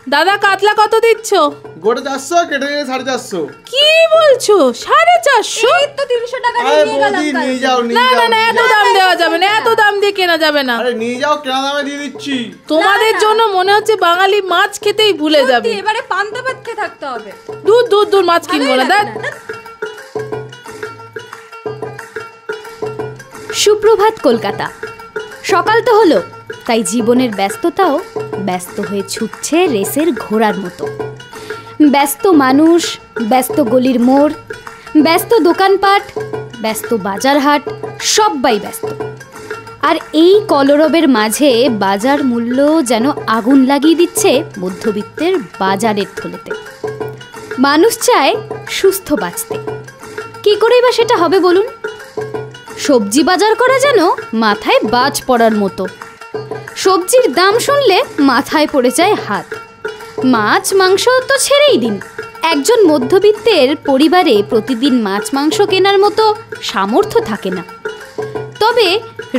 দাদা কাতলা কত দিচ্ছ? গোটা 400, কেটে নিয়ে 450। কি বলছো? 450? এই তো 300 টাকা দিয়ে নিয়ে গেলাম। নিয়ে যাও, না না না, এত দাম দেওয়া যাবে না, এত দাম দিয়ে কেনা যাবে না। আরে নিয়ে যাও, কেনা দামে দিয়ে দিচ্ছি। তোমাদের জন্য মনে হচ্ছে বাঙালি মাছ খেতেই ভুলে যাবে। এবারে পান্তা ভাত খেয়ে থাকতে হবে। দূর দূর দূর, মাছ কিনবো না। দেখ, সুপ্রভাত কলকাতা। সকাল তো হলো, তাই জীবনের ব্যস্ততাও ব্যস্ত হয়ে ছুটছে রেসের ঘোড়ার মতো। ব্যস্ত মানুষ, ব্যস্ত গলির মোড়, ব্যস্ত দোকানপাট, ব্যস্ত বাজারহাট, সবাই ব্যস্ত। আর এই কলরবের মাঝে বাজার মূল্য যেন আগুন লাগিয়ে দিচ্ছে মধ্যবিত্তের বাজারের থলেতে। মানুষ চায় সুস্থ বাঁচতে, কি করেই বা সেটা হবে বলুন? সবজি বাজার করা যেন মাথায় বাজ পড়ার মতো। সবজির দাম শুনলে মাথায় পড়ে যায় হাত। মাছ মাংস তো ছেড়েই দিন, একজন মধ্যবিত্তের পরিবারে প্রতিদিন মাছ মাংস কেনার মতো সামর্থ্য থাকে না। তবে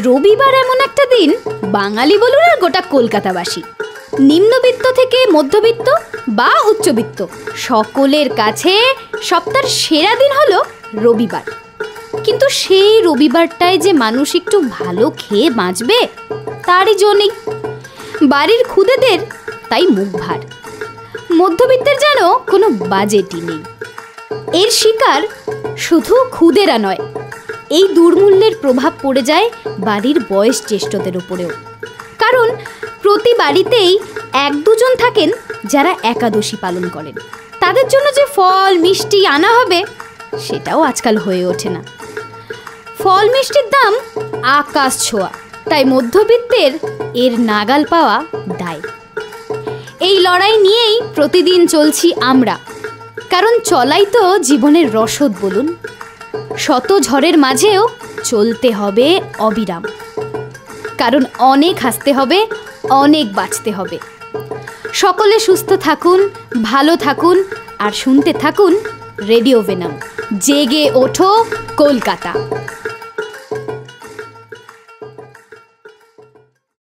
রবিবার এমন একটা দিন, বাঙালি বলুন আর গোটা কলকাতাবাসী, নিম্নবিত্ত থেকে মধ্যবিত্ত বা উচ্চবিত্ত সকলের কাছে সপ্তাহের সেরা দিন হলো রবিবার। কিন্তু সেই রবিবারটায় যে মানুষ একটু ভালো খেয়ে বাঁচবে তারই জো নেই। বাড়ির খুদেদের তাই মুখ ভার, মধ্যবিত্তের যেন কোনো বাজেটই নেই। এর শিকার শুধু খুদেরা নয়, এই দুর্মূল্যের প্রভাব পড়ে যায় বাড়ির বয়স জ্যেষ্ঠদের উপরেও। কারণ প্রতি বাড়িতেই 1-2 থাকেন যারা একাদশী পালন করেন। তাদের জন্য যে ফল মিষ্টি আনা হবে সেটাও আজকাল হয়ে ওঠে না। ফল মিষ্টির দাম আকাশ ছোঁয়া, তাই মধ্যবিত্তের এর নাগাল পাওয়া দায়। এই লড়াই নিয়েই প্রতিদিন চলছি আমরা, কারণ চলাই তো জীবনের রসদ বলুন। শত ঝড়ের মাঝেও চলতে হবে অবিরাম, কারণ অনেক হাসতে হবে, অনেক বাঁচতে হবে। সকলে সুস্থ থাকুন, ভালো থাকুন আর শুনতে থাকুন রেডিও ভেনাম। জেগে ওঠো কলকাতা।